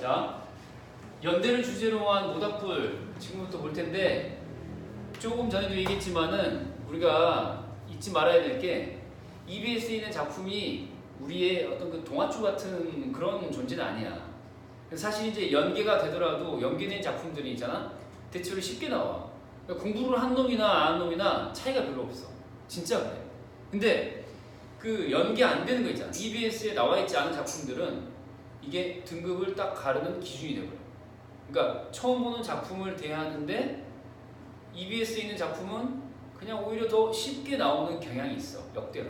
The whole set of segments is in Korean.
자, 연대를 주제로 한 모닥불 지금부터 볼 텐데 조금 전에도 얘기했지만은 우리가 잊지 말아야 될 게 EBS에 있는 작품이 우리의 어떤 그 동화줄 같은 그런 존재는 아니야. 사실 이제 연계가 되더라도 연계된 작품들이 있잖아. 대체로 쉽게 나와. 그러니까 공부를 한 놈이나 안 한 놈이나 차이가 별로 없어. 진짜 그래. 근데 그 연계 안 되는 거 있잖아. EBS에 나와 있지 않은 작품들은 이게 등급을 딱 가르는 기준이 되버려. 그러니까 처음 보는 작품을 대하는데 EBS에 있는 작품은 그냥 오히려 더 쉽게 나오는 경향이 있어. 역대로.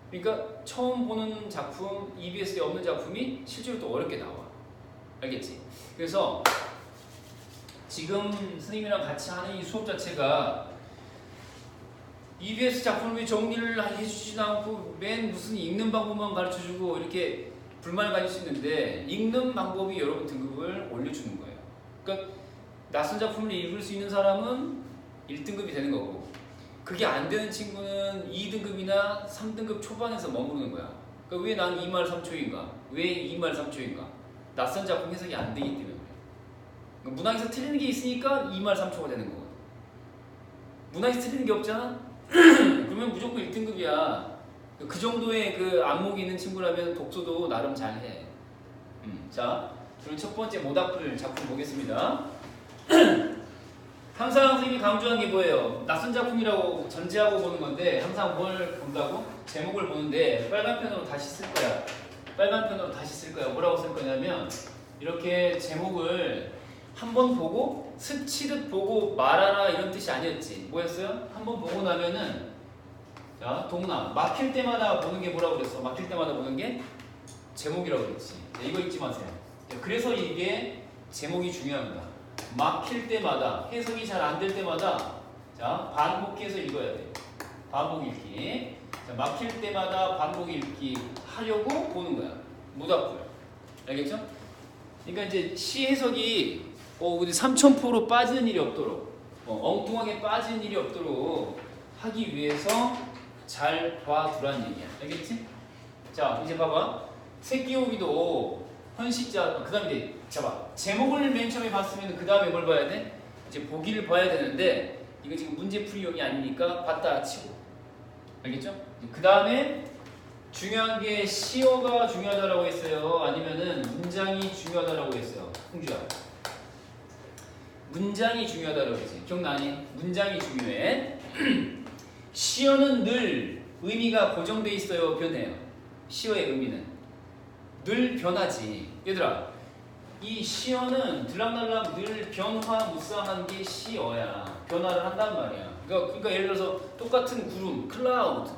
그러니까 처음 보는 작품, EBS에 없는 작품이 실제로 또 어렵게 나와. 알겠지? 그래서 지금 선생님이랑 같이 하는 이 수업 자체가 EBS 작품을 왜 정리를 해주지도 않고 맨 무슨 읽는 방법만 가르쳐주고 이렇게 불만을 가질 수 있는데 읽는 방법이 여러분 등급을 올려주는 거예요. 그러니까 낯선 작품을 읽을 수 있는 사람은 1등급이 되는 거고 그게 안 되는 친구는 2등급이나 3등급 초반에서 머무르는 거야. 그러니까 왜 난 2말 3초인가? 왜 2말 3초인가? 낯선 작품 해석이 안 되기 때문에 그러니까 문학에서 틀리는 게 있으니까 2말 3초가 되는 거거든. 문학에서 틀리는 게 없잖아? 그러면 무조건 1등급이야. 그 정도의 그 안목이 있는 친구라면 독서도 나름 잘해. 자, 그럼 첫 번째 모닥불 작품 보겠습니다. 항상 선생님이 강조한 게 뭐예요? 낯선 작품이라고 전제하고 보는 건데 항상 뭘 본다고? 제목을 보는데 빨간 펜으로 다시 쓸 거야. 빨간 펜으로 다시 쓸 거야. 뭐라고 쓸 거냐면 이렇게 제목을 한번 보고 스치듯 보고 말하라 이런 뜻이 아니었지. 뭐였어요? 한번 보고 나면은 자, 동남 막힐 때마다 보는 게 뭐라고 그랬어? 막힐 때마다 보는 게 제목이라고 그랬지. 자, 이거 잊지 마세요. 자, 그래서 이게 제목이 중요합니다. 막힐 때마다 해석이 잘 안 될 때마다 자, 반복해서 읽어야 돼. 반복 읽기. 자, 막힐 때마다 반복 읽기 하려고 보는 거야. 모닥불. 알겠죠? 그러니까 이제 시 해석이 우리 삼천포로 빠지는 일이 없도록 엉뚱하게 빠지는 일이 없도록 하기 위해서 잘 봐두란 얘기야. 알겠지? 자, 이제 봐봐. 새끼오기도 헌시자, 그 다음에 이제 잡아. 제목을 맨 처음에 봤으면 그 다음에 뭘 봐야 돼? 이제 보기를 봐야 되는데 이거 지금 문제풀이용이 아니니까 봤다 치고. 알겠죠? 그 다음에 중요한 게 시어가 중요하다라고 했어요? 아니면은 문장이 중요하다라고 했어요? 홍주야. 문장이 중요하다라고 했지. 기억나니? 문장이 중요해. 시어는 늘 의미가 고정돼 있어요? 변해요? 시어의 의미는 늘 변하지. 얘들아, 이 시어는 들락날락 늘 변화무쌍한 게 시어야. 변화를 한단 말이야. 그러니까 예를 들어서 똑같은 구름, 클라우드,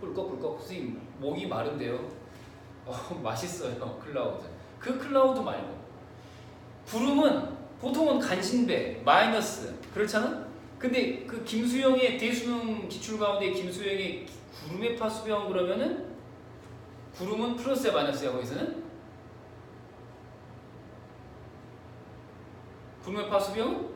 꿀꺽꿀꺽. 선생님 목이 마른데요? 맛있어요. 클라우드. 그 클라우드 말고 구름은 보통은 간신배, 마이너스 그렇잖아? 근데 그 김수영의 대수능 기출 가운데 김수영의 구름의 파수병 그러면은 구름은 플러스야 마이너스야 거기서는? 구름의 파수병은?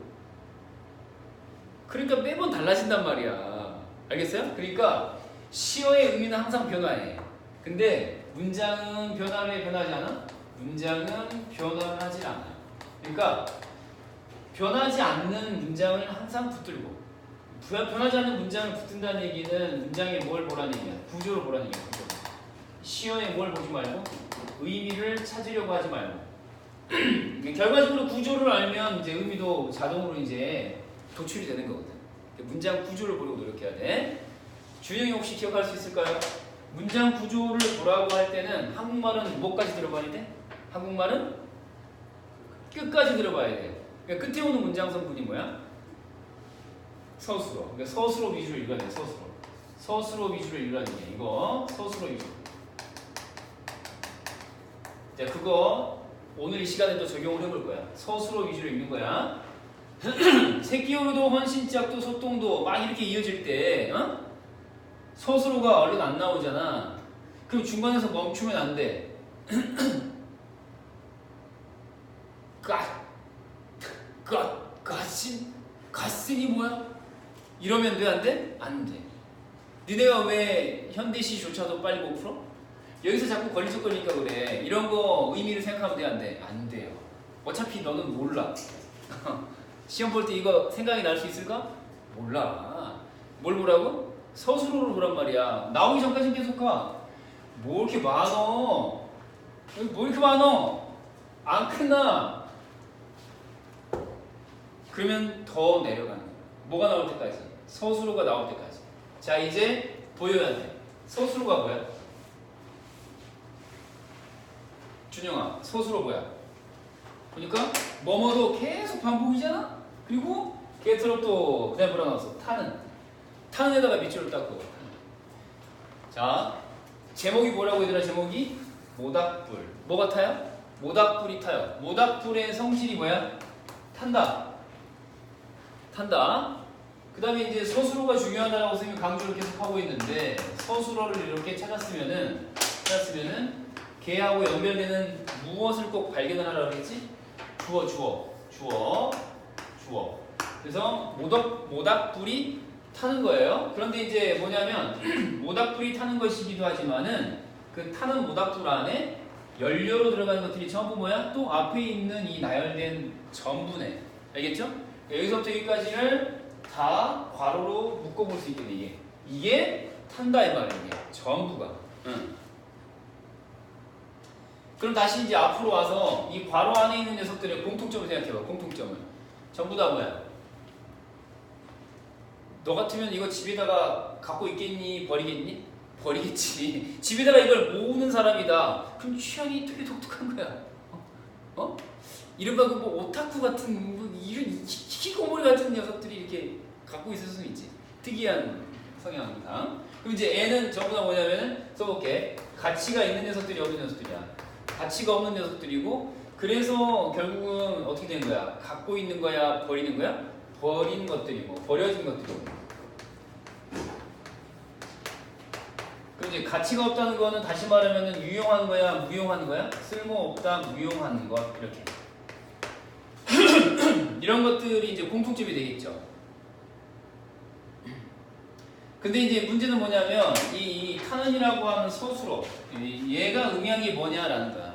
그러니까 매번 달라진단 말이야. 알겠어요? 그러니까 시어의 의미는 항상 변화해. 근데 문장은 변화를 변하지 않아? 문장은 변화를 하지 않아. 그러니까 변하지 않는 문장을 항상 붙들고 변하지 않는 문장을 붙든다는 얘기는 문장에 뭘 보라는 얘기야? 구조를 보라는 얘기야. 구조. 시어에 뭘 보지 말고 의미를 찾으려고 하지 말고 결과적으로 구조를 알면 이제 의미도 자동으로 이제 도출이 되는 거거든. 문장 구조를 보려고 노력해야 돼. 준영이 혹시 기억할 수 있을까요? 문장 구조를 보라고 할 때는 한국말은 뭐까지 들어봐야 돼? 한국말은 끝까지 들어봐야 돼. 그러니까 끝에 오는 문장 성분이 뭐야? 서술어. 그러니까 서술어 위주로 읽어야 돼. 서술어. 서술어 위주로 읽으라는 게 이거 서술어 위주로. 자, 그거 오늘 이 시간에도 적용을 해볼 거야. 서술어 위주로 읽는 거야. 새끼오르도 헌신짝도 소똥도 막 이렇게 이어질 때 서술어가 얼른 안 나오잖아. 그럼 중간에서 멈추면 안 돼. 가슴이 뭐야? 이러면 돼? 안 돼? 안 돼. 니네가 왜 현대시조차도 빨리 못 풀어? 여기서 자꾸 걸리적거리니까 그래. 이런 거 의미를 생각하면 돼? 안 돼? 안 돼요. 어차피 너는 몰라. 시험 볼 때 이거 생각이 날 수 있을까? 몰라. 뭘 보라고? 서술어를 보란 말이야. 나오기 전까지는 계속 가. 뭐 이렇게 많어? 뭐 이렇게 많어? 안 끝나. 그러면 더 내려가는 거야. 뭐가 나올 때까지? 서술어가 나올 때까지. 자, 이제 보여야 돼. 서술어가 뭐야? 준영아, 서술어 뭐야? 보니까 뭐뭐도 계속 반복이잖아? 그리고 게트로 또 그다음에 뭐라 나왔어? 타는 데다가 밑줄을 닦고. 자, 제목이 뭐라고 얘들아? 제목이 모닥불. 뭐가 타요? 모닥불이 타요. 모닥불의 성질이 뭐야? 탄다. 그 다음에 이제 서술어가 중요하다고 선생님이 강조를 계속 하고 있는데, 서술어를 이렇게 찾았으면은 걔하고 연결되는 무엇을 꼭 발견을 하라고 했지? 주어. 그래서 모닥불이 타는 거예요. 그런데 이제 뭐냐면 모닥불이 타는 것이기도 하지만은 그 타는 모닥불 안에 연료로 들어가는 것들이 전부 뭐야? 또 앞에 있는 이 나열된 전부네. 알겠죠? 여기서부터 여기까지를 다 괄호로 묶어볼 수 있겠네. 이게 탄다 이 말이야. 이게 전부가. 그럼 다시 이제 앞으로 와서 이 괄호 안에 있는 녀석들의 공통점을 생각해봐. 공통점을. 전부 다 뭐야? 너 같으면 이거 집에다가 갖고 있겠니? 버리겠니? 버리겠지. 집에다가 이걸 모으는 사람이다. 그럼 취향이 되게 독특한 거야. 어? 이른바 뭐 오타쿠 같은 뭐 이런 히키코모리 같은 녀석들이 이렇게 갖고 있을 수 있지. 특이한 성향입니다. 그럼 이제 애는 전부 다 뭐냐면 써볼게. 가치가 있는 녀석들이 어떤 녀석들이야? 가치가 없는 녀석들이고, 그래서 결국은 어떻게 되는 거야? 갖고 있는 거야? 버리는 거야? 버린 것들이고, 버려진 것들이고. 그럼 이제 가치가 없다는 거는 다시 말하면 유용한 거야? 무용한 거야? 쓸모없다, 무용한 것, 이렇게. 이런 것들이 이제 공통점이 되겠죠. 근데 이제 문제는 뭐냐면 이 타는이라고 하는 서술어, 얘가 의미한 게 뭐냐라는 거야.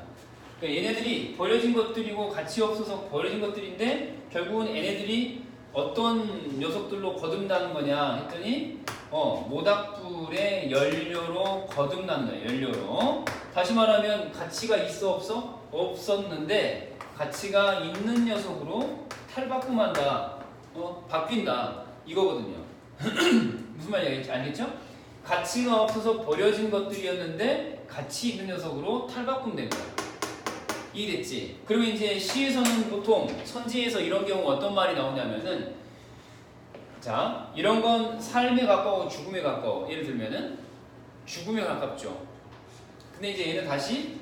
그러니까 얘네들이 버려진 것들이고 가치 없어서 버려진 것들인데 결국은 얘네들이 어떤 녀석들로 거듭나는 거냐 했더니 모닥불의 연료로 거듭나는 거야. 연료로. 다시 말하면 가치가 있어 없어? 없었는데 가치가 있는 녀석으로 탈바꿈한다. 바뀐다. 이거거든요. 무슨 말인지 알겠죠? 가치가 없어서 버려진 것들이었는데 가치 있는 녀석으로 탈바꿈된 거야. 이해됐지? 그러면 이제 시에서는 보통 선지에서 이런 경우 어떤 말이 나오냐면은, 자, 이런 건 삶에 가까워 죽음에 가까워. 예를 들면은 죽음에 가깝죠. 근데 이제 얘는 다시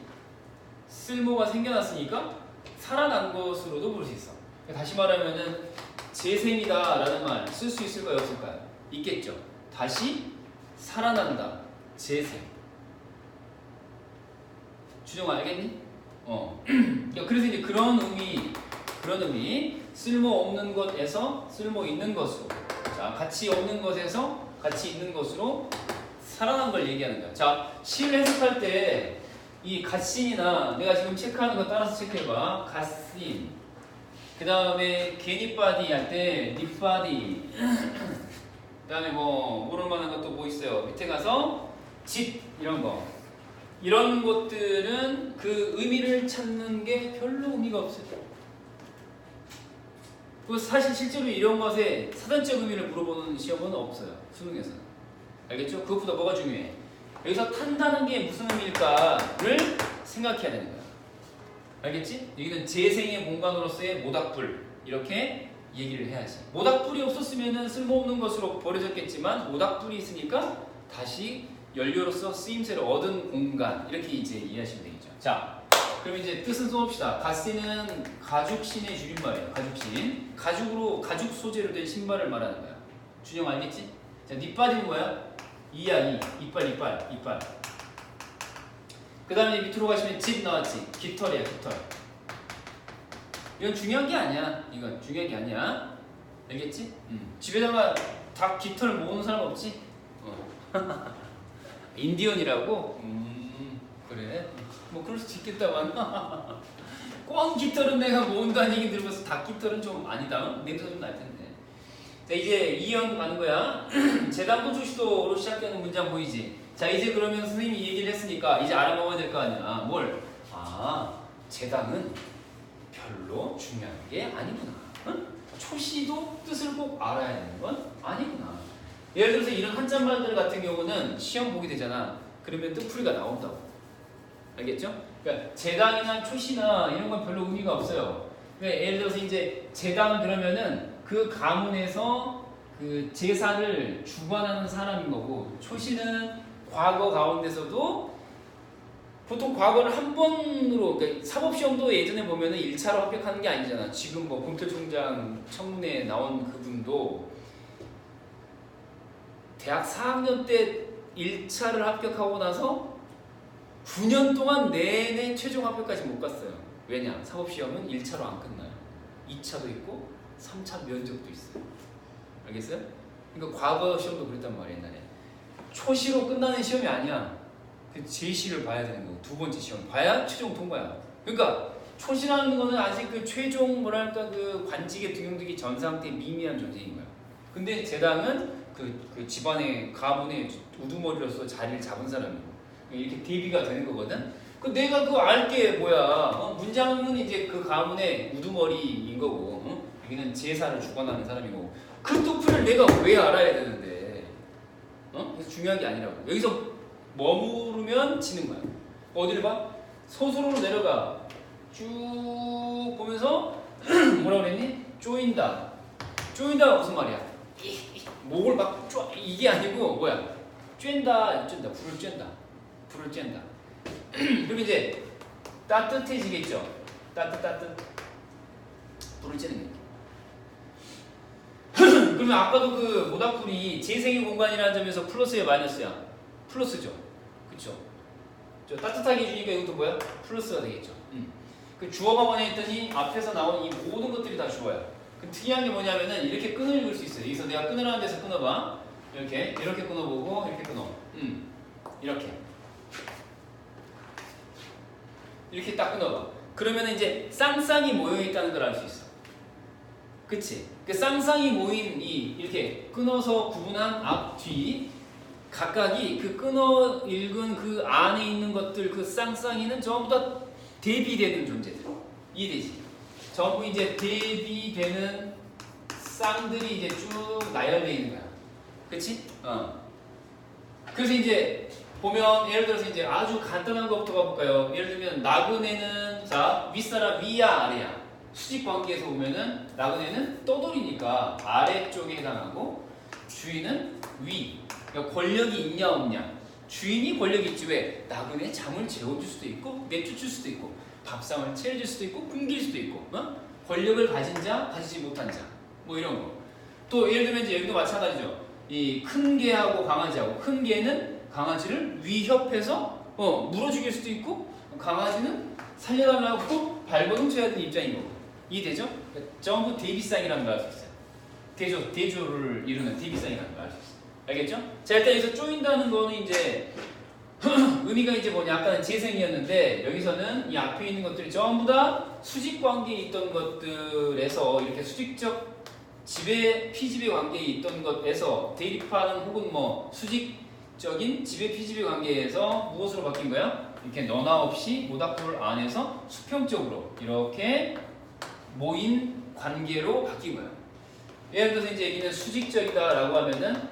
쓸모가 생겨났으니까 살아난 것으로도 볼 수 있어. 다시 말하면은 재생이다 라는 말 쓸 수 있을까요? 없을까요? 있겠죠. 다시 살아난다. 재생. 주정 알겠니? 그래서 이제 그런 의미, 쓸모없는 것에서 쓸모 있는 것으로, 자, 가치 없는 것에서 가치 있는 것으로 살아난 걸 얘기하는 거야. 자, 시를 해석할 때 이 갓신이나 내가 지금 체크하는 거 따라서 체크해봐. 갓신. 그 다음에 개니바디 할 때 닙바디. 그 다음에 뭐 모를 만한 것도 뭐 있어요. 밑에 가서 집 이런 거. 이런 것들은 그 의미를 찾는 게 별로 의미가 없어요. 그 사실 실제로 이런 것에 사전적 의미를 물어보는 시험은 없어요. 수능에서는. 알겠죠? 그것보다 뭐가 중요해? 여기서 탄다는 게 무슨 의미일까를 생각해야 되는 거야. 알겠지? 여기는 재생의 공간으로서의 모닥불 이렇게 얘기를 해야지. 모닥불이 없었으면 쓸모없는 것으로 버려졌겠지만 모닥불이 있으니까 다시 연료로서 쓰임새를 얻은 공간 이렇게 이제 이해하시면 되겠죠. 자, 그럼 이제 뜻은 써봅시다. 갓신은 가죽신의 줄임말이에요. 가죽신. 가죽 소재로 된 신발을 말하는 거야. 준영 알겠지? 자, 닙바디는 뭐야? 이야 이. 이빨. 그 다음에 밑으로 가시면 집 나왔지. 깃털이야, 깃털. 이건 중요한 게 아니야. 이건 중요한 게 아니야. 알겠지? 집에다가 다 깃털 모으는 사람 없지? 인디언이라고? 그래. 뭐 그럴 수도 있겠다만. 꽝 깃털은 내가 모은다는 얘기 들으면서 닭 깃털은 좀 아니다. 냄새 좀 날 텐데. 자, 이제 2형 가는 거야. 재단부 초시도로 시작되는 문장 보이지? 자, 이제 그러면 선생님이 얘기를 했으니까 이제 알아먹어야 될 거 아니야. 뭘? 아, 재단은 별로 중요한 게 아니구나. 응? 초시도 뜻을 꼭 알아야 되는 건 아니구나. 예를 들어서 이런 한자말들 같은 경우는 시험 보게 되잖아. 그러면 뜻풀이가 나온다고. 알겠죠? 그러니까 재당이나 초시나 이런 건 별로 의미가 없어요. 그러니까 예를 들어서 이제 재당 그러면은 그 가문에서 그 제사를 주관하는 사람인 거고, 초시는 과거 가운데서도 보통 과거를 한 번으로, 그러니까 사법시험도 예전에 보면은 1차로 합격하는 게 아니잖아. 지금 뭐 검찰총장 청문회에 나온 그분도 대학 4학년 때 1차를 합격하고 나서 9년 동안 내내 최종 합격까지 못 갔어요. 왜냐? 사법시험은 1차로 안 끝나요. 2차도 있고 3차 면접도 있어요. 알겠어요? 그러니까 과거 시험도 그랬단 말이에요. 옛날에. 초시로 끝나는 시험이 아니야. 그 제시를 봐야 되는 거고, 두 번째 시험 봐야 최종 통과야. 그러니까 초시라는 거는 아직 그 최종 뭐랄까 그 관직에 등용되기 전 상태의 미미한 존재인 거야. 근데 재당은 그 집안의 가문의 우두머리로서 자리를 잡은 사람이고 이렇게 대비가 되는 거거든. 그 내가 그 알게 뭐야? 문장은 이제 그 가문의 우두머리인 거고, 여기는 제사를 주관하는 사람이고, 그 뜻풀을 내가 왜 알아야 되는데? 그래서 중요한 게 아니라고. 여기서 머무르면 지는 거야. 어디를 봐? 서술로 내려가. 쭉 보면서 뭐라고 그랬니? 쪼인다. 쪼인다가 무슨 말이야? 목을 막 쪼, 이게 아니고 뭐야? 쬐다, 불을 쬐다. 불을 쬐다. 그럼 이제 따뜻해지겠죠? 따뜻. 불을 쬐는 게. 그러면 아까도 그 모닥불이 재생의 공간이라는 점에서 플러스야 마이너스야? 플러스죠. 그쵸? 저 따뜻하게 해주니까 이것도 뭐야? 플러스가 되겠죠. 그 주어가 뭐냐 했더니 앞에서 나온 이 모든 것들이 다 주어야. 그 특이한 게 뭐냐면은 이렇게 끈을 읽을 수 있어요. 여기서 내가 끊으라는 데서 끊어봐. 이렇게 끊어보고 이렇게 끊어. 이렇게 딱 끊어봐. 그러면 이제 쌍쌍이 모여 있다는 걸 알 수 있어. 그치? 그 쌍쌍이 모인 이 이렇게 끊어서 구분한 앞, 뒤 각각이 그 끊어 읽은 그 안에 있는 것들, 그 쌍쌍이는 전부 다 대비되는 존재들. 이해되지? 전부 이제 대비되는 쌍들이 이제 쭉 나열되어 있는 거야. 그치? 그래서 이제 보면 예를 들어서 이제 아주 간단한 것부터 가볼까요? 예를 들면 나그네는 자 윗사람 위야 아래야. 수직 관계에서 보면은 나그네는 떠돌이니까 아래쪽에 해당하고 주인은 위. 그러니까 권력이 있냐 없냐. 주인이 권력이 있지 왜? 나그네 잠을 재워줄 수도 있고 내쫓을 수도 있고 밥상을 차려줄 수도 있고 굶길 수도 있고 권력을 가진 자 가지지 못한 자 뭐 이런 거. 또 예를 들면 이제 여기도 마찬가지죠. 이 큰 개하고 강아지하고 큰 개는 강아지를 위협해서 물어 죽일 수도 있고 강아지는 살려달라고 발버둥 쳐야 되는 입장인 거고. 이해되죠? 전부 대비쌍이라는 걸 알 수 있어요. 대조를 이루는 대비쌍이라는 걸 알 수 있어요. 알겠죠? 자, 일단 여기서 쪼인다는 거는 이제 의미가 이제 뭐냐? 아까는 재생이었는데 여기서는 이 앞에 있는 것들이 전부 다 수직 관계에 있던 것들에서 이렇게 수직적 지배-피지배 관계에 있던 것에서 대립하는 혹은 뭐 수직적인 지배-피지배 관계에서 무엇으로 바뀐 거야? 이렇게 너나 없이 모닥불 안에서 수평적으로 이렇게 모인 관계로 바뀐 거야. 예를 들어서 이제 여기는 수직적이다라고 하면은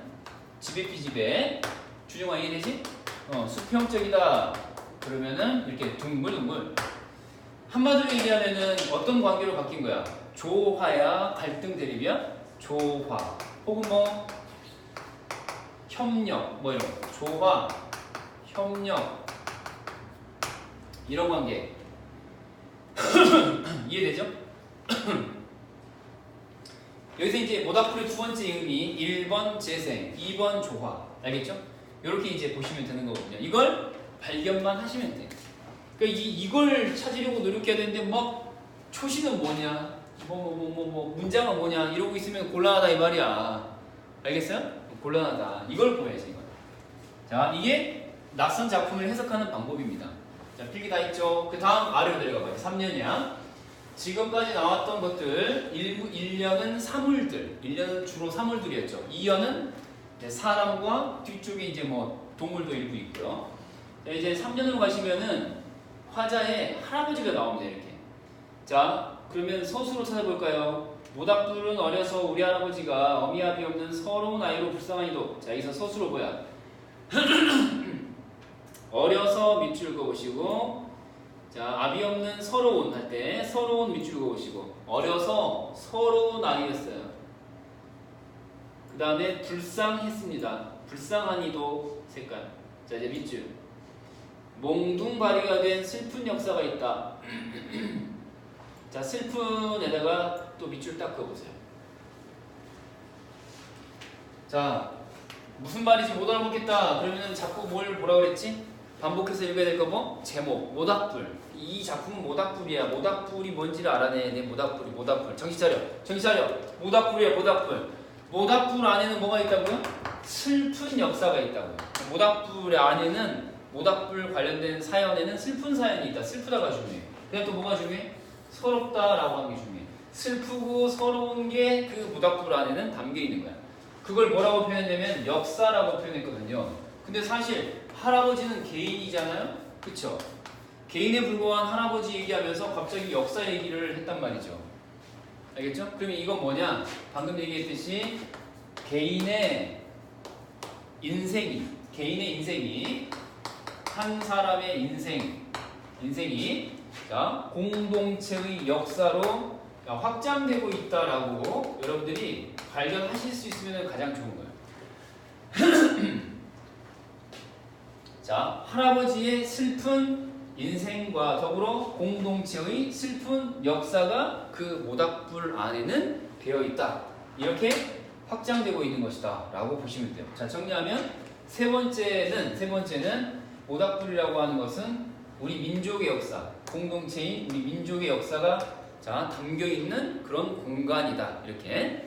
지배-피지배 준영아 이해되지? 수평적이다 그러면은 이렇게 둥글둥글. 한마디로 얘기하면은 어떤 관계로 바뀐 거야? 조화야 갈등 대립이야? 조화 혹은 뭐 협력 뭐 이런 거. 조화 협력 이런 관계 이해되죠? 여기서 이제 모닥불의 두 번째 의미 1번 재생 2번 조화 알겠죠? 이렇게 이제 보시면 되는 거거든요. 이걸 발견만 하시면 돼. 그러니까 이걸 찾으려고 노력해야 되는데 뭐 초시는 뭐냐 문장은 뭐냐 이러고 있으면 곤란하다 이 말이야. 알겠어요? 곤란하다. 이걸 보여야지 이걸. 자 이게 낯선 작품을 해석하는 방법입니다. 자 필기 다 있죠? 그 다음 아래로 내려가 봐요. 3년이야. 지금까지 나왔던 것들 1년은 사물들, 1년은 주로 사물들이었죠. 2년은 사람과 뒤쪽에 이제 뭐 동물도 일부 있고요. 자, 이제 3년으로 가시면은 화자에 할아버지가 나옵니다. 이렇게. 자, 그러면 서술로 찾아볼까요? 모닥불은 어려서 우리 할아버지가 어미아비 없는 서러운 아이로 불쌍하니도. 자, 여기서 서술로 뭐야? 어려서 밑줄 그어보시고, 자, 아비 없는 서러운 할 때 서러운 밑줄 그어보시고, 어려서 서러운 아이였어요. 그 다음에 불쌍했습니다. 불쌍하니도 색깔. 자, 이제 밑줄. 몽둥바리가 된 슬픈 역사가 있다. 자, 슬픈에다가 또 밑줄 딱 그어보세요. 자, 무슨 말인지 못 알아먹겠다. 그러면은 자꾸 뭐라 그랬지? 반복해서 읽어야 될 거 뭐? 제목, 모닥불. 이 작품은 모닥불이야. 모닥불이 뭔지를 알아내야 돼. 모닥불이, 모닥불. 정신 차려. 정신 차려. 모닥불이야, 모닥불. 모닥불 안에는 뭐가 있다고요? 슬픈 역사가 있다고요. 모닥불 안에는, 모닥불 관련된 사연에는 슬픈 사연이 있다. 슬프다가 중요해. 그다음 또 뭐가 중요해? 서럽다라고 하는 게 중요해. 슬프고 서러운 게 그 모닥불 안에는 담겨 있는 거야. 그걸 뭐라고 표현하냐면 역사라고 표현했거든요. 근데 사실 할아버지는 개인이잖아요? 그쵸? 개인에 불과한 할아버지 얘기하면서 갑자기 역사 얘기를 했단 말이죠. 알겠죠? 그러면 이건 뭐냐? 방금 얘기했듯이 개인의 인생이 한 사람의 인생이 자, 공동체의 역사로 확장되고 있다라고 여러분들이 발견하실 수 있으면 가장 좋은 거예요. 자, 할아버지의 슬픈 인생과 더불어 공동체의 슬픈 역사가 그 모닥불 안에는 되어 있다. 이렇게 확장되고 있는 것이다 라고 보시면 돼요. 자, 정리하면 세 번째는 모닥불이라고 하는 것은 우리 민족의 역사, 공동체인 우리 민족의 역사가 자, 담겨 있는 그런 공간이다. 이렇게.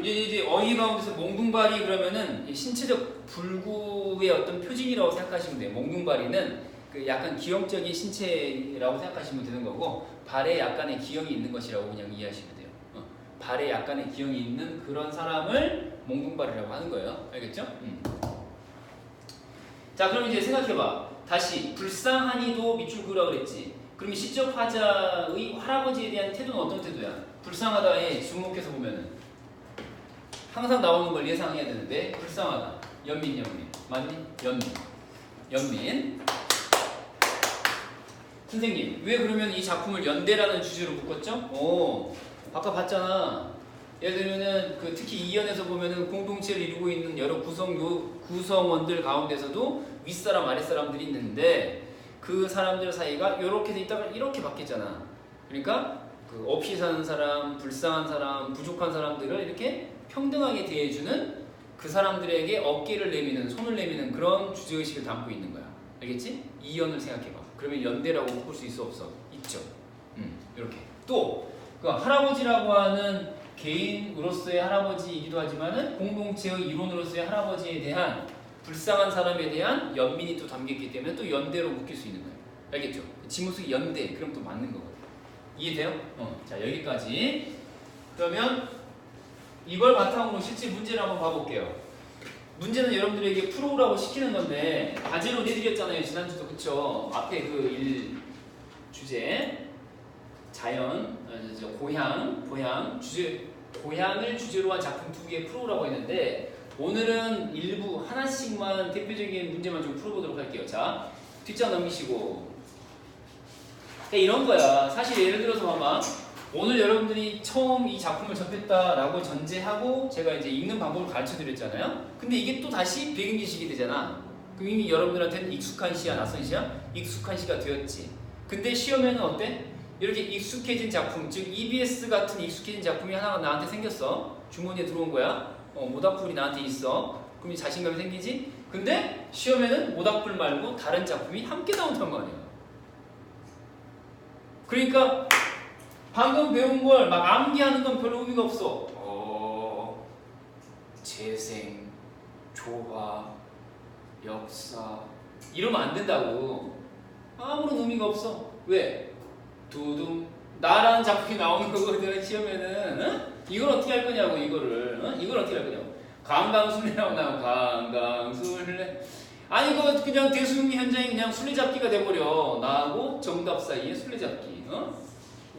이제 어휘 가운데서 몽둥바리 그러면은 신체적 불구의 어떤 표징이라고 생각하시면 돼요. 몽둥바리는 그 약간 기형적인 신체라고 생각하시면 되는 거고, 발에 약간의 기형이 있는 것이라고 그냥 이해하시면 돼요. 발에 약간의 기형이 있는 그런 사람을 몽둥바리라고 하는 거예요. 알겠죠? 자, 그럼 이제 생각해봐. 다시 불쌍하니도 밑줄 그으라고 그랬지. 그럼 시적 화자의 할아버지에 대한 태도는 어떤 태도야? 불쌍하다에 주목해서 보면은 항상 나오는 걸 예상해야 되는데, 불쌍하다. 연민. 맞니? 연민. 선생님, 왜 그러면 이 작품을 연대라는 주제로 묶었죠? 아까 봤잖아. 예를 들면은 특히 2연에서 보면은 공동체를 이루고 있는 여러 구성원들 가운데서도 윗사람 아랫사람들이 있는데, 그 사람들 사이가 이렇게 돼 있다가 이렇게 바뀌었잖아. 그러니까 그 없이 사는 사람, 불쌍한 사람, 부족한 사람들을 이렇게 평등하게 대해주는, 그 사람들에게 어깨를 내미는, 손을 내미는 그런 주제의식을 담고 있는 거야. 알겠지? 2연을 생각해봐. 그러면 연대라고 묶을 수 있어 없어? 있죠. 이렇게. 또 그 할아버지라고 하는 개인으로서의 할아버지이기도 하지만은 공동체의 일원으로서의 할아버지에 대한, 불쌍한 사람에 대한 연민이 또 담겼기 때문에 또 연대로 묶일 수 있는 거예요. 알겠죠? 지무수기 연대, 그럼 또 맞는 거거든요. 이해돼요? 자, 여기까지. 그러면 이걸 바탕으로 실제 문제를 한번 봐볼게요. 문제는 여러분들에게 풀어오라고 시키는 건데 과제로 내드렸잖아요, 지난주도. 그쵸? 앞에 그 주제 자연, 고향 주제, 고향을 주제로 한 작품 2개 풀어오라고 했는데, 오늘은 일부 하나씩만 대표적인 문제만 좀 풀어보도록 할게요. 자, 뒷장 넘기시고. 그러니까 이런 거야. 사실 예를 들어서 봐봐. 오늘 여러분들이 처음 이 작품을 접했다라고 전제하고 제가 이제 읽는 방법을 가르쳐 드렸잖아요. 근데 이게 또 다시 배경 지식이 되잖아. 그럼 이미 여러분들한테는 익숙한 시야, 낯선 시야? 익숙한 시가 되었지. 근데 시험에는 어때? 이렇게 익숙해진 작품, 즉 EBS 같은 익숙해진 작품이 하나가 나한테 생겼어. 주머니에 들어온 거야. 모닥불이 나한테 있어. 그럼 자신감이 생기지? 근데 시험에는 모닥불 말고 다른 작품이 함께 나온단 말이야. 그러니까 방금 배운 걸 막 암기하는 건 별로 의미가 없어. 재생, 조화, 역사 이러면 안 된다고. 아무런 의미가 없어. 왜? 나라는 작품이 나오는 거거든 시험에는. 어? 이걸 어떻게 할 거냐고 이거를. 어? 이걸 어떻게 할 거냐고. 강강술래라고 나오면 강강술래. 아니 이거 그냥 대수능리 현장이 그냥 술래잡기가 돼버려. 나하고 정답 사이에 술래잡기. 어?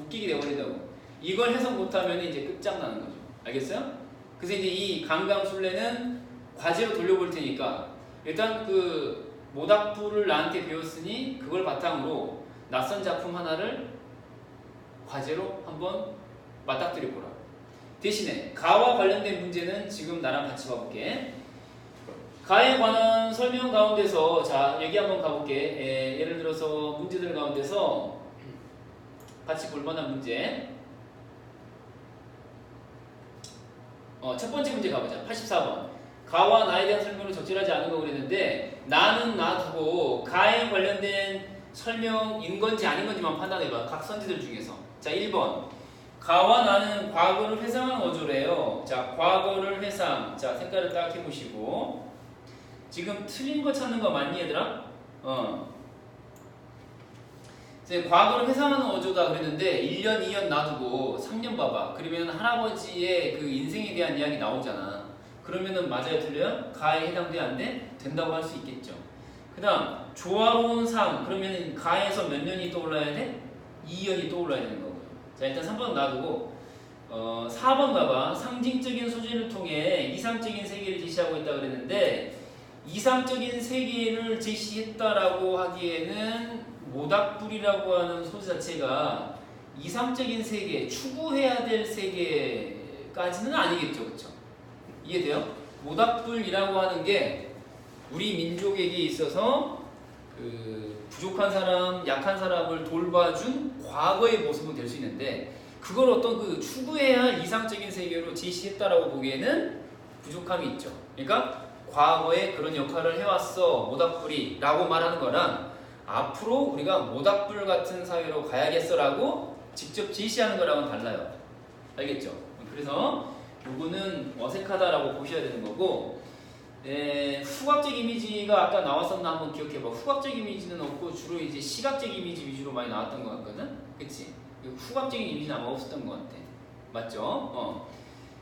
웃기게 돼버린다고. 이걸 해석 못하면 이제 끝장나는 거죠. 알겠어요? 그래서 이제 이 강강술래는 과제로 돌려볼 테니까 일단 그 모닥불을 나한테 배웠으니 그걸 바탕으로 낯선 작품 하나를 과제로 한번 맞닥뜨려 보라. 대신에 가와 관련된 문제는 지금 나랑 같이 봐볼게. 가에 관한 설명 가운데서 자 여기 한번 가볼게. 예를 들어서 문제들 가운데서 같이 볼만한 문제. 첫 번째 문제 가보자. 84번. 가와 나에 대한 설명을 적절하지 않은 거 그랬는데 나는 놔두고 가에 관련된 설명인 건지 아닌 건지만 판단해봐. 각 선지들 중에서. 자 1번. 가와 나는 과거를 회상한 어조래요. 자 과거를 회상. 자 색깔을 딱 해보시고 지금 틀린 거 찾는 거 맞니 얘들아? 이제 과거를 회상하는 어조다 그랬는데 1년, 2년 놔두고 3년 봐봐. 그러면 할아버지의 그 인생에 대한 이야기 나오잖아. 그러면은 맞아요, 틀려요? 가에 해당돼 안 돼? 된다고 할 수 있겠죠. 그 다음 조화로운 삶. 그러면 가에서 몇 년이 떠올라야 돼? 2년이 떠올라야 되는 거고요. 자 일단 3번 놔두고 4번 봐봐. 상징적인 소재를 통해 이상적인 세계를 제시하고 있다 그랬는데 이상적인 세계를 제시했다라고 하기에는 모닥불이라고 하는 소재 자체가 이상적인 세계, 추구해야 될 세계까지는 아니겠죠, 그렇죠? 이해돼요? 모닥불이라고 하는 게 우리 민족에게 있어서 그 부족한 사람, 약한 사람을 돌봐준 과거의 모습은 될 수 있는데 그걸 어떤 그 추구해야 할 이상적인 세계로 제시했다라고 보기에는 부족함이 있죠. 그러니까 과거에 그런 역할을 해왔어 모닥불이라고 말하는 거랑 앞으로 우리가 모닥불 같은 사회로 가야겠어라고 직접 제시하는 거랑은 달라요. 알겠죠? 그래서 요거는 어색하다라고 보셔야 되는 거고 후각적 이미지가 아까 나왔었나 한번 기억해봐. 후각적 이미지는 없고 주로 이제 시각적 이미지 위주로 많이 나왔던 것 같거든? 그치? 후각적인 이미지는 아마 없었던 것 같아. 맞죠?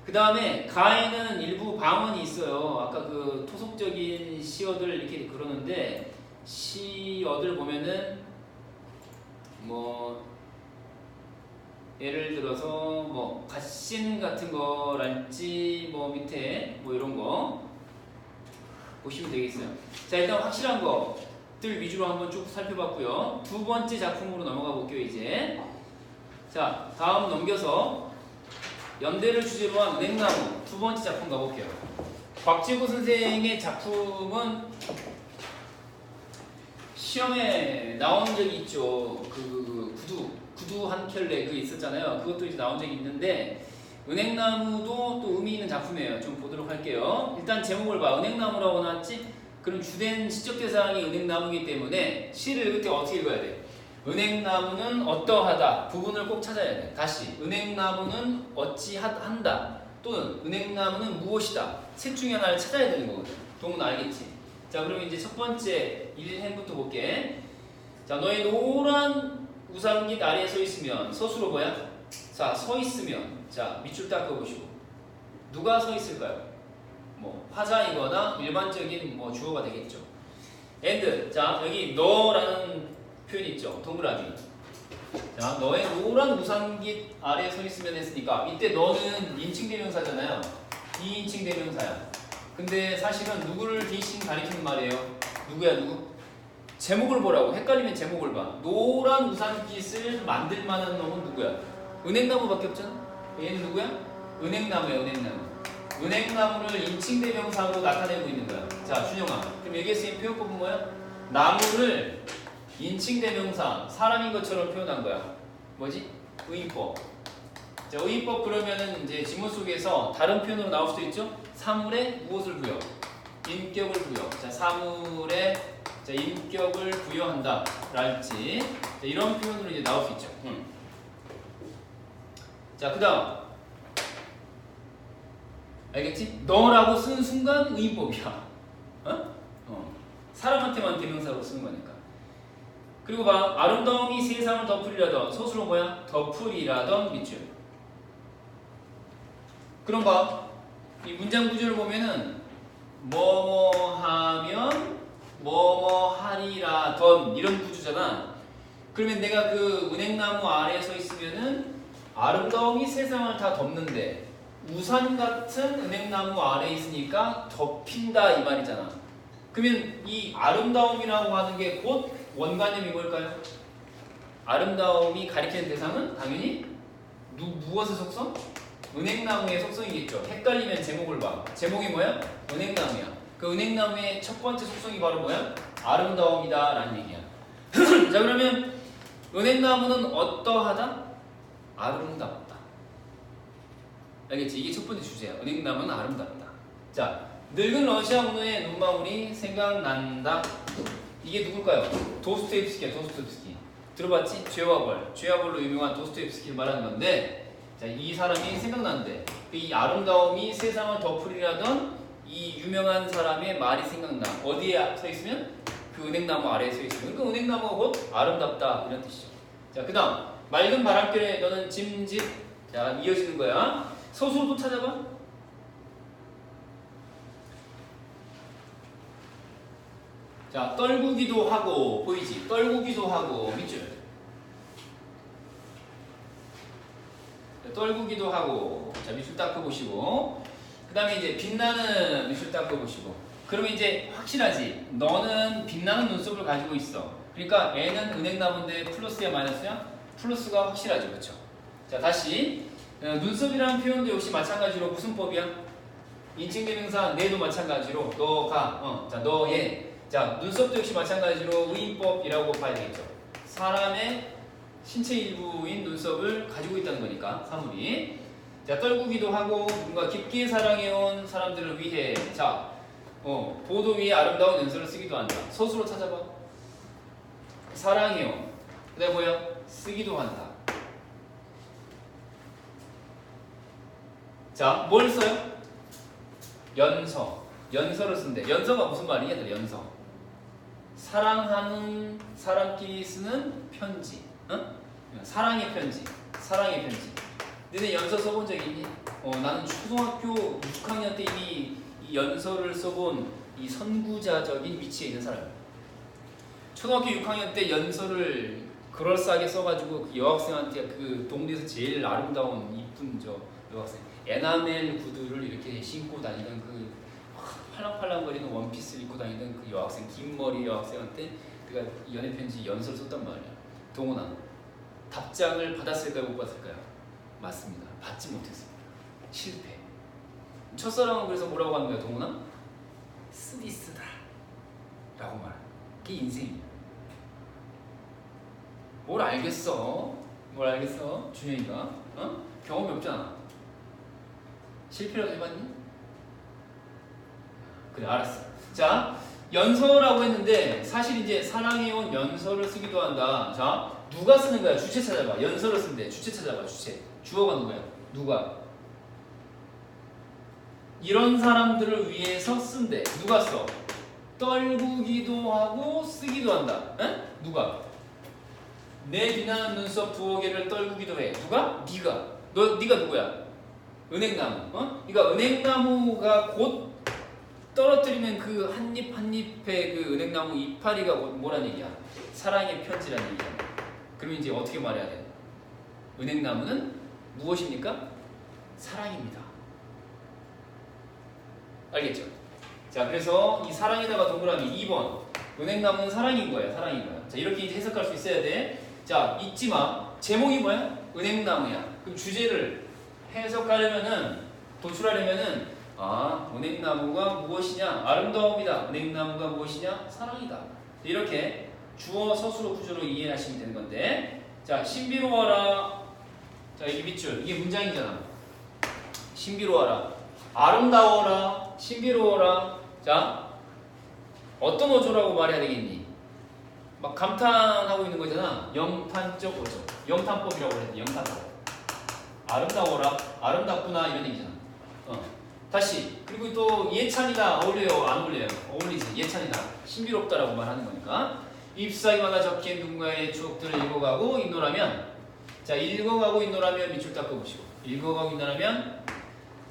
그 다음에 가에는 일부 방언이 있어요. 아까 그 토속적인 시어들 이렇게 그러는데 시어들 보면은 뭐 예를 들어서 뭐 갓신 같은 거랄지 뭐 밑에 뭐 이런 거 보시면 되겠어요. 자 일단 확실한 것들 위주로 한번 쭉 살펴봤고요. 두 번째 작품으로 넘어가 볼게요 이제. 자 다음 넘겨서 연대를 주제로 한 은행나무 두 번째 작품 가볼게요. 곽재구 선생의 작품은 시험에 나온 적이 있죠. 그 구두 한 켤레 그 있었잖아요. 그것도 이제 나온 적이 있는데 은행나무도 또 의미 있는 작품이에요. 좀 보도록 할게요. 일단 제목을 봐. 은행나무라고 나왔지? 그럼 주된 시적 대상이 은행나무이기 때문에 시를 읽을 때 어떻게 읽어야 돼? 은행나무는 어떠하다 부분을 꼭 찾아야 돼. 다시 은행나무는 어찌한다 또는 은행나무는 무엇이다. 셋 중에 하나를 찾아야 되는 거거든. 동은 알겠지? 자 그럼 이제 첫 번째 1행부터 볼게. 자 너의 노란 우산깃 아래에 서 있으면 서술어 뭐야? 자 서 있으면 자 밑줄 딱 그어보시고 누가 서 있을까요? 뭐 화자이거나 일반적인 뭐 주어가 되겠죠. and 자 여기 너라는 표현 있죠. 동그라미. 자 너의 노란 우산깃 아래에 서 있으면 했으니까 이때 너는 인칭 대명사잖아요. 2인칭 대명사야. 근데 사실은 누구를 대신 가리키는 말이에요. 누구야 누구? 제목을 보라고. 헷갈리면 제목을 봐. 노란 우산깃을 만들 만한 놈은 누구야? 은행나무밖에 없잖아. 얘는 누구야? 은행나무야 은행나무. 은행나무를 인칭 대명사로 나타내고 있는 거야. 자 준영아 그럼 여기에 쓰인 표현법은 뭐야? 나무를 인칭 대명사 사람인 것처럼 표현한 거야. 뭐지? 의인법. 자 의인법 그러면은 이제 지문 속에서 다른 표현으로 나올 수도 있죠. 사물에 무엇을 부여? 인격을 부여. 자 사물에 자, 인격을 부여한다 랄지 자, 이런 표현으로 이제 나올 수 있죠. 자 그다음 알겠지? 너라고 쓴 순간 의인법이야. 사람한테만 대명사로 쓰는 거니까. 그리고 봐. 아름다움이 세상을 덮으리라던. 서술은 뭐야? 덮으리라던 밑줄. 그럼 봐. 이 문장 구조를 보면은 뭐뭐 하면 뭐뭐 하리라던 이런 구조잖아. 그러면 내가 그 은행나무 아래에 서 있으면은 아름다움이 세상을 다 덮는데 우산 같은 은행나무 아래에 있으니까 덮인다 이 말이잖아. 그러면 이 아름다움이라고 하는 게 곧 원관념이 뭘까요? 아름다움이 가리키는 대상은 당연히 무엇의 속성? 은행나무의 속성이겠죠. 헷갈리면 제목을 봐. 제목이 뭐야? 은행나무야. 그 은행나무의 첫 번째 속성이 바로 뭐야? 아름다움이다 라는 얘기야. 자, 그러면 은행나무는 어떠하다? 아름답다. 알겠지? 이게 첫 번째 주제야. 은행나무는 아름답다. 자, 늙은 러시아 문호의 눈망울이 생각난다. 이게 누굴까요? 도스토옙스키야. 도스토옙스키. 들어봤지? 죄와 벌. 죄와 벌로 유명한 도스토옙스키를 말하는 건데, 자, 이 사람이 생각나는데 이 아름다움이 세상을 덮으리라던 이 유명한 사람의 말이 생각나. 어디에 서 있으면? 그 은행나무 아래에 서 있으면. 그러니까 은행나무가 곧 아름답다 이런 뜻이죠. 자, 그 다음 맑은 바람결에 너는 짐짓. 자, 이어지는 거야. 서술도 찾아봐. 자, 떨구기도 하고. 보이지? 떨구기도 하고. 밑줄. 떨구기도 하고. 자, 밑줄 닦아보시고. 그 다음에 이제 빛나는 밑줄 닦아보시고. 그러면 이제 확실하지? 너는 빛나는 눈썹을 가지고 있어. 그러니까 N은 은행나무인데 플러스야 마이너스야? 플러스가 확실하죠. 그렇죠? 자, 다시 눈썹이라는 표현도 역시 마찬가지로 무슨 법이야? 인칭대명사 내도 마찬가지로 너가 자, 너의. 자, 눈썹도 역시 마찬가지로 의인법이라고 봐야 되겠죠. 사람의 신체 일부인 눈썹을 가지고 있다는 거니까 사물이. 자, 떨구기도 하고 뭔가 깊게 사랑해온 사람들을 위해. 자, 보도 위에 아름다운 연서를 쓰기도 한다. 서술로 찾아봐. 사랑해온. 그 다음에 뭐야? 쓰기도 한다. 자, 뭘 써요? 연서. 연서를 쓴대. 연서가 무슨 말이냐? 연서. 사랑하는 사람끼리 쓰는 편지. 응? 사랑의 편지. 사랑의 편지. 너네 연서 써본 적 있니? 나는 초등학교 6학년 때 이미 이 연서를 써본 이 선구자적인 위치에 있는 사람이야. 초등학교 6학년 때 연서를 그럴싸하게 써가지고 그 여학생한테 그 동네에서 제일 아름다운 이쁜 저 여학생 에나멜 구두를 이렇게 신고 다니던 그 팔랑팔랑거리는 원피스를 입고 다니던 그 여학생, 긴 머리 여학생한테 내가 연애 편지 연서를 썼단 말이야. 동훈아, 답장을 받았을까요? 못 받았을까요? 맞습니다. 받지 못했습니다. 실패. 첫사랑은 그래서 뭐라고 하는 거야, 동훈아? 쓰디쓰다 라고 말해. 그게 인생이야. 뭘 알겠어? 뭘 알겠어? 준영이가? 경험이 없잖아. 실패라도 해봤니? 그래, 알았어. 자, 연서라고 했는데 사실 이제 사랑해온 연서를 쓰기도 한다. 자, 누가 쓰는 거야? 주체 찾아봐. 연서를 쓴대. 주체 찾아봐. 주체. 주어가 누구야? 누가? 이런 사람들을 위해서 쓴대. 누가 써? 떨구기도 하고 쓰기도 한다. 에? 누가? 내 비난하는 눈썹 두어 개를 떨구기도 해. 누가? 네가. 네가 누구야? 은행나무. 그러니까 은행나무가 곧 떨어뜨리면 그 한 잎 한 잎의 그 은행나무 이파리가 곧 뭐란 얘기야? 사랑의 편지라는 얘기야. 그럼 이제 어떻게 말해야 돼? 은행나무는 무엇입니까? 사랑입니다. 알겠죠? 자, 그래서 이 사랑에다가 동그라미 2번. 은행나무는 사랑인 거야. 사랑인 거야. 자, 이렇게 이제 해석할 수 있어야 돼. 자, 잊지 마. 제목이 뭐야? 은행나무야. 그럼 주제를 해석하려면은, 도출하려면은, 은행나무가 무엇이냐? 아름다움이다. 은행나무가 무엇이냐? 사랑이다. 이렇게 주어 서술어 구조로 이해하시면 되는 건데, 자, 신비로워라. 자, 이게 밑줄. 이게 문장이잖아. 신비로워라. 아름다워라. 신비로워라. 자, 어떤 어조라고 말해야 되겠니? 막 감탄하고 있는 거잖아. 영탄적 어조. 영탄법이라고 해야 돼. 영탄법. 아름다워라. 아름답구나. 이런 얘기잖아. 다시. 그리고 또 예찬이다. 어울려요? 안 어울려요? 어울리지. 예찬이다. 신비롭다라고 말하는 거니까. 잎사귀마다 적힌 누군가의 추억들을 읽어가고 있노라면, 자, 읽어가고 있노라면 밑줄 닦아보시고, 읽어가고 있노라면,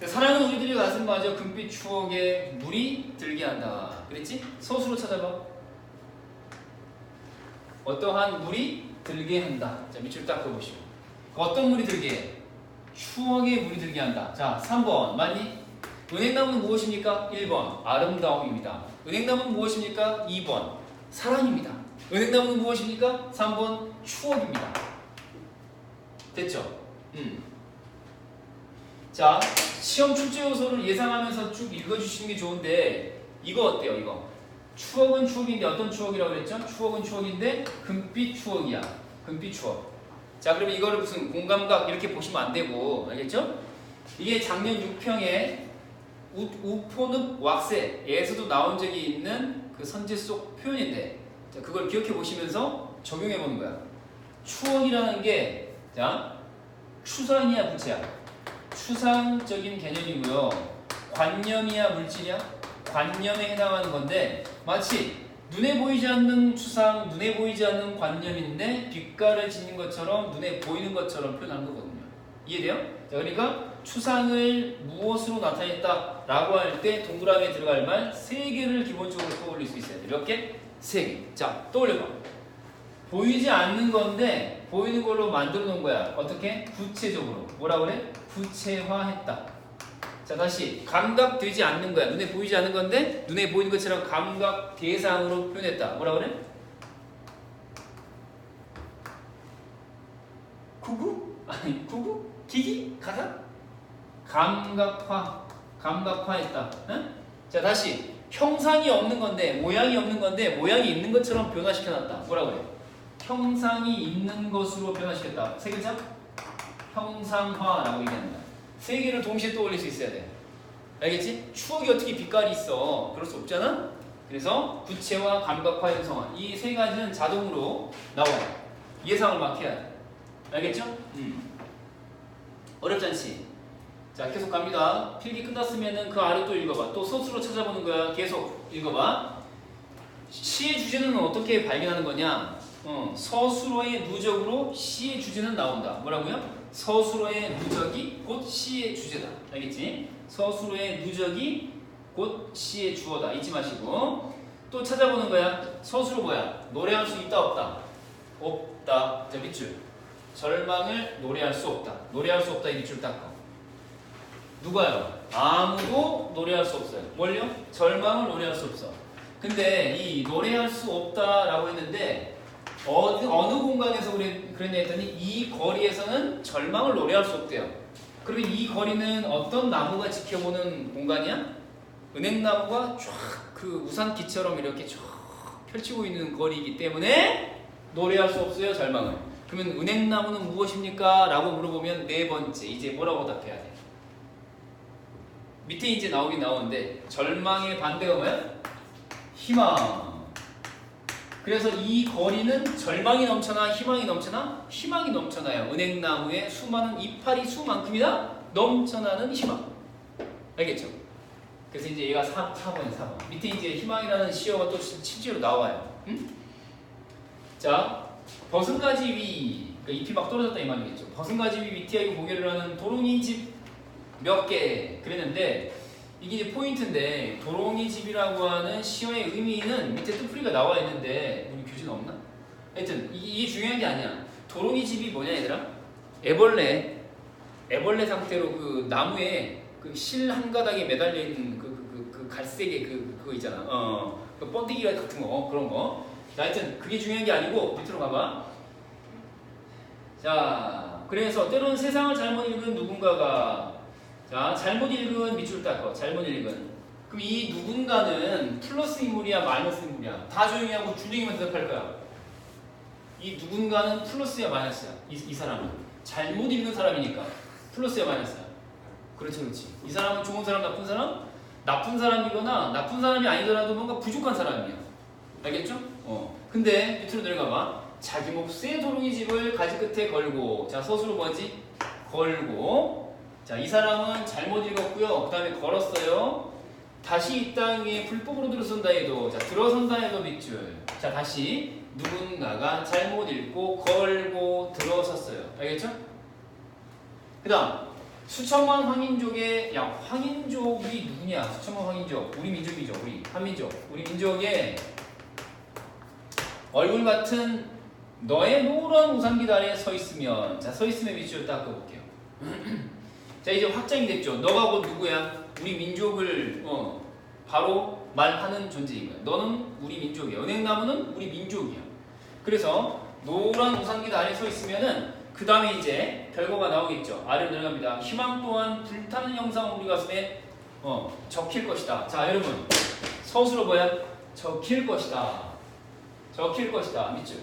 사랑은 우리들이 가슴마저 금빛 추억에 물이 들게 한다. 그랬지? 서술로 찾아봐. 어떠한 물이 들게 한다. 자, 밑줄 닦아보시고. 어떤 물이 들게 해? 추억에 물이 들게 한다. 자, 3번 맞니? 은행나무는 무엇입니까? 1번 아름다움입니다. 은행나무는 무엇입니까? 2번 사랑입니다. 은행나무는 무엇입니까? 3번 추억입니다. 됐죠? 자, 시험 출제 요소를 예상하면서 쭉 읽어주시는 게 좋은데 이거 어때요? 이거 추억은 추억인데 어떤 추억이라고 그랬죠? 추억은 추억인데 금빛 추억이야. 금빛 추억. 자, 그러면 이거를 무슨 공감각 이렇게 보시면 안 되고, 알겠죠? 이게 작년 6평에 우포늪 왁세에서도 나온 적이 있는 그 선지 속 표현인데, 자, 그걸 기억해 보시면서 적용해 보는 거야. 추억이라는 게, 자, 추상이야, 부채야? 추상적인 개념이고요. 관념이야, 물질이야? 관념에 해당하는 건데, 마치 눈에 보이지 않는 추상, 눈에 보이지 않는 관념인데 빛깔을 지닌 것처럼 눈에 보이는 것처럼 표현하는 거거든요. 이해돼요? 자, 그러니까 추상을 무엇으로 나타냈다 라고 할 때 동그라미에 들어갈 말 3개를 기본적으로 떠올릴 수 있어야 돼. 몇 개? 3개. 자, 떠올려봐. 보이지 않는 건데 보이는 걸로 만들어 놓은 거야. 어떻게? 구체적으로. 뭐라 그래? 구체화했다. 자, 다시 감각되지 않는 거야. 눈에 보이지 않는 건데 눈에 보이는 것처럼 감각 대상으로 표현했다. 뭐라 그래? 구구? 아니, 구구? 기기? 가사? 감각화했다. 응? 자, 다시 형상이 없는 건데 모양이 없는 건데 모양이 있는 것처럼 변화시켜놨다. 뭐라 그래? 형상이 있는 것으로 변화시켰다. 3글자? 형상화라고 얘기한다. 3개를 동시에 떠올릴 수 있어야 돼. 알겠지? 추억이 어떻게 빛깔이 있어? 그럴 수 없잖아? 그래서 구체화, 감각화, 형성화 이 3가지는 자동으로 나와요. 예상을 막 해야 돼. 알겠죠? 어렵지 않지? 자, 계속 갑니다. 필기 끝났으면 그 아래 또 읽어봐. 또 소스로 찾아보는 거야. 계속 읽어봐. 시의 주제는 어떻게 발견하는 거냐? 서술어의 누적으로 시의 주제는 나온다. 뭐라고요? 서술어의 누적이 곧 시의 주제다. 알겠지? 서술어의 누적이 곧 시의 주어다. 잊지 마시고. 또 찾아보는 거야. 서술어 뭐야? 노래할 수 있다 없다? 없다. 자, 밑줄. 절망을 노래할 수 없다. 노래할 수 없다. 이 밑줄 닦아. 누가요? 아무도 노래할 수 없어요. 뭘요? 절망을 노래할 수 없어. 근데 이 노래할 수 없다라고 했는데 어느 공간에서 그랬냐 했더니 이 거리에서는 절망을 노래할 수 없대요. 그러면 이 거리는 어떤 나무가 지켜보는 공간이야? 은행나무가 쫙 그 우산기처럼 이렇게 쫙 펼치고 있는 거리이기 때문에 노래할 수 없어요, 절망을. 그러면 은행나무는 무엇입니까? 라고 물어보면 4번째 이제 뭐라고 답해야 돼? 밑에 이제 나오긴 나오는데 절망의 반대가 뭐야? 희망. 그래서 이 거리는 절망이 넘쳐나 희망이 넘쳐나? 희망이 넘쳐나요. 은행나무의 수많은 이파리 수만큼이나 넘쳐나는 희망. 알겠죠? 그래서 이제 얘가 4번이야, 4번. 밑에 이제 희망이라는 시어가 또 실제로 나와요. 응? 자, 버선가지 위. 그러니까 잎이 막 떨어졌다 이 말이겠죠. 버선가지 위 위티하고 고개를 하는 도롱이 집 몇 개 그랬는데 이게 이제 포인트인데 도롱이 집이라고 하는 시어의 의미는 밑에 뜻풀이가 나와 있는데 우리 교재는 없나? 하여튼 이게 중요한 게 아니야. 도롱이 집이 뭐냐 얘들아? 애벌레 상태로 그 나무에 그 실 한 가닥에 매달려 있는 그 갈색의 그거 있잖아. 그 번데기 같은 거 그런 거. 자, 하여튼 그게 중요한 게 아니고 밑으로 가봐. 자, 그래서 때로는 세상을 잘못 읽은 누군가가 자, 잘못 읽은 밑줄 닦아. 잘못 읽은. 그럼 이 누군가는 플러스 인물이야, 마이너스 인물이야? 다 조용히 하고 준영이만 대답할 거야. 이 누군가는 플러스야, 마이너스야? 이 사람은 잘못 읽은 사람이니까 플러스야, 마이너스야? 그렇지, 그렇지. 이 사람은 좋은 사람, 나쁜 사람? 나쁜 사람이거나 나쁜 사람이 아니더라도 뭔가 부족한 사람이야. 알겠죠? 근데 밑으로 내려가봐. 자기 몫의 도롱이 집을 가지 끝에 걸고. 자, 서술로 뭐지? 걸고. 자, 이 사람은 잘못 읽었고요. 그 다음에 걸었어요. 다시 이 땅 위에 불법으로 들어선다 해도, 자, 들어선다 해도 밑줄. 자, 다시 누군가가 잘못 읽고 걸고 들어섰어요. 알겠죠? 그 다음 수천만 황인족의 야 황인족이 누구냐? 수천만 황인족 우리 민족이죠. 우리 한민족 우리 민족의 얼굴 같은 너의 노란 우산깃 아래에 서 있으면 자 서 있으면 밑줄을 딱 그어볼게요. 자 이제 확정이 됐죠. 너가 곧 누구야? 우리 민족을 바로 말하는 존재인 거야. 너는 우리 민족이야. 은행나무는 우리 민족이야. 그래서 노란 우산깃 아래에 서 있으면은 그 다음에 이제 결과가 나오겠죠. 아래로 내려갑니다. 희망 또한 불타는 영상 우리 가슴에 적힐 것이다. 자 여러분 서술어 뭐야? 적힐 것이다. 적힐 것이다. 밑줄.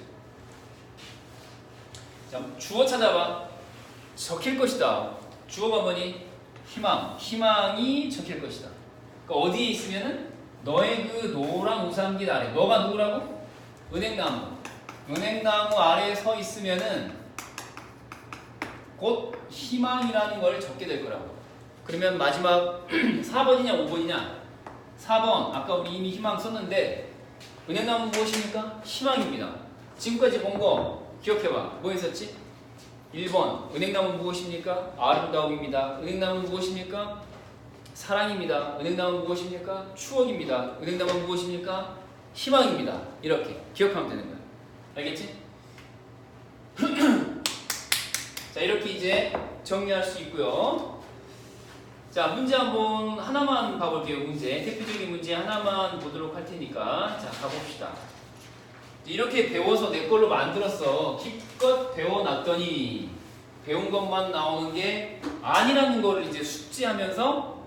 자 주어 찾아봐. 적힐 것이다. 주어가 뭐니? 희망. 희망이 적힐 것이다. 그러니까 어디에 있으면은 너의 그 노란 우산깃 아래. 너가 누구라고? 은행나무. 은행나무 아래에 서 있으면은 곧 희망이라는 걸 적게 될 거라고. 그러면 마지막 4번이냐 5번이냐? 4번. 아까 우리 이미 희망 썼는데 은행나무 무엇입니까? 희망입니다. 지금까지 본 거 기억해봐. 뭐 했었지? 1번 은행나무 무엇입니까? 아름다움입니다. 은행나무 무엇입니까? 사랑입니다. 은행나무 무엇입니까? 추억입니다. 은행나무 무엇입니까? 희망입니다. 이렇게 기억하면 되는 거야. 알겠지? 자 이렇게 이제 정리할 수 있고요. 자 문제 한번 하나만 봐볼게요. 문제 대표적인 문제 하나만 보도록 할 테니까 자 가봅시다. 이렇게 배워서 내 걸로 만들었어. 기껏 배워놨더니 배운 것만 나오는 게 아니라는 거를 이제 숙지하면서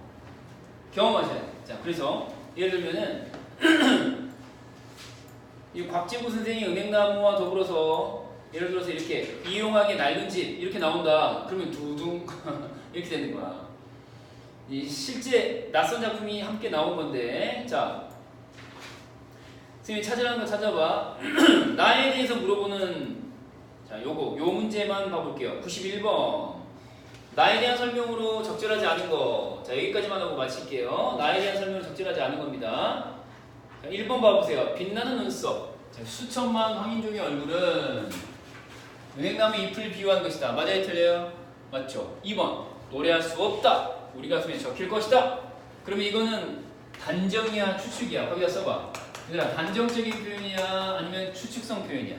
경험하셔야 돼. 자 그래서 예를 들면은 이 곽진구 선생이 은행나무와 더불어서 예를 들어서 이렇게 이용하게 낡은 집 이렇게 나온다. 그러면 두둥 이렇게 되는 거야. 이 실제 낯선 작품이 함께 나온 건데 자 선생님이 찾으라는 거 찾아봐. 나에 대해서 물어보는 자 요 문제만 봐볼게요. 91번 나에 대한 설명으로 적절하지 않은 거. 자 여기까지만 하고 마칠게요. 나에 대한 설명으로 적절하지 않은 겁니다. 자, 1번 봐보세요. 빛나는 눈썹. 자, 수천만 황인종의 얼굴은 은행나무 잎을 비유한 것이다. 맞아요? 틀려요? 맞죠? 2번 노래할 수 없다. 우리 가슴에 적힐 것이다. 그러면 이거는 단정이야 추측이야? 거기다 써봐. 얘들아 단정적인 표현이야 아니면 추측성 표현이야?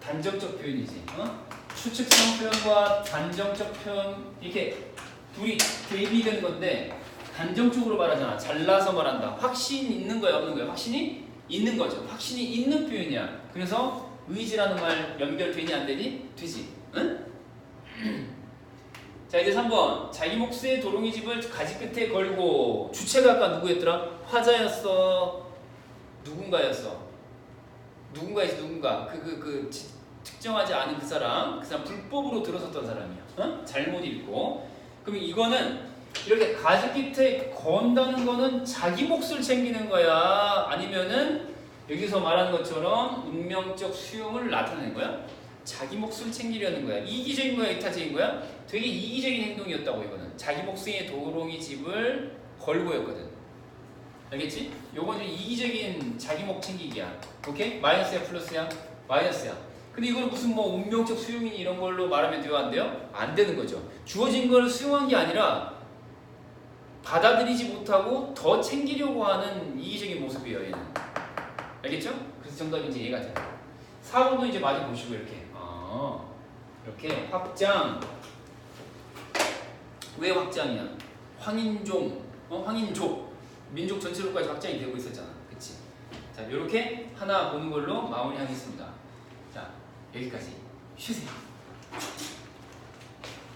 단정적 표현이지. 추측성 표현과 단정적 표현 이렇게 둘이 대비되는 건데 단정적으로 말하잖아. 잘라서 말한다. 확신 있는 거야 없는 거야? 확신이 있는 거죠. 확신이 있는 표현이야. 그래서 의지라는 말 연결되니 안 되니? 되지. 응? 자 이제 3번 자기 몫의 도롱이 집을 가지 끝에 걸고 주체가 아까 누구였더라? 화자였어? 누군가였어? 누군가였어 누군가 특정하지 않은 그 사람 불법으로 들어섰던 사람이야. 잘못 읽고. 그럼 이거는 이렇게 가지 끝에 건다는 거는 자기 몫을 챙기는 거야? 아니면은 여기서 말하는 것처럼 운명적 수용을 나타내는 거야? 자기 몫을 챙기려는 거야? 이기적인 거야? 이타적인 거야? 되게 이기적인 행동이었다고 이거는. 자기 몫의 도롱이 집을 걸고였거든. 알겠지? 요건 좀 이기적인 자기 몫 챙기기야. 오케이? 마이너스야 플러스야? 마이너스야. 근데 이걸 무슨 뭐 운명적 수용이니 이런 걸로 말하면 돼요? 안 돼요? 안 되는 거죠. 주어진 걸 수용한 게 아니라 받아들이지 못하고 더 챙기려고 하는 이기적인 모습이에요 얘는. 알겠죠? 그래서 정답이 이제 얘가 돼요. 4번도 이제 많이 보시고 이렇게 이렇게 확장. 왜 확장이야? 황인종, 황인족 민족 전체로까지 확장이 되고 있었잖아. 그치? 자 이렇게 하나 보는 걸로 마무리하겠습니다. 자 여기까지 쉬세요.